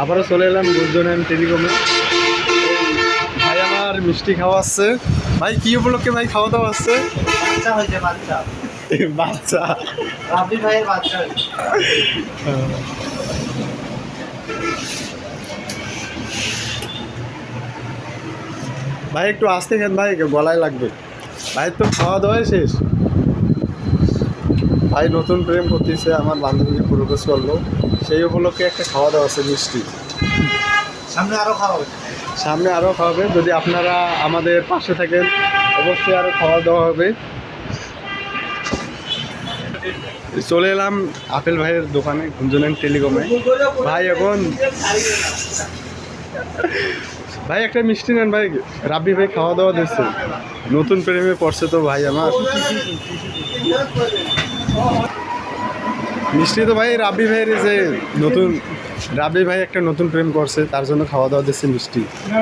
আবারও চলে এলাম গুলজনায়ন টেলিকমে। ভাই আমার মিষ্টি খাওয়া আসছে। ভাই কি উপলক্ষে ভাই খাওয়া দাওয়া আসছে? বাচ্চা হয়েছে, বাচ্চা বাচ্চা রাবি ভাইয়ের বাচ্চা হয়েছে। ভাই একটু আসতে খান ভাই, গলায় লাগবে। ভাই তো খাওয়া দাওয়াই শেষ। ভাই নতুন প্রেম করতেছে, আমার বান্ধবীকে প্রপোজ করলো, সেই উপলক্ষে একটা খাওয়া দাওয়া আছে মিষ্টি। সামনে আরো খাওয়া সামনে আরও খাওয়াবে, যদি আপনারা আমাদের পাশে থাকেন অবশ্যই আরও খাওয়া দাওয়া হবে। চলে এলাম আপেল ভাইয়ের দোকানে, গুলজনায়ন টেলিকমে। ভাই এখন ভাই একটা মিষ্টি নেন ভাই, রাব্বি ভাই খাওয়া দাওয়া দিচ্ছে, নতুন প্রেমে পড়ছে তো ভাই আমার। মিষ্টি তো ভাই রাব্বি ভাইয়ের যে নতুন, রাব্বি ভাই একটা নতুন প্রেম করছে, তার জন্য খাওয়া দাওয়া দিচ্ছে মিষ্টি।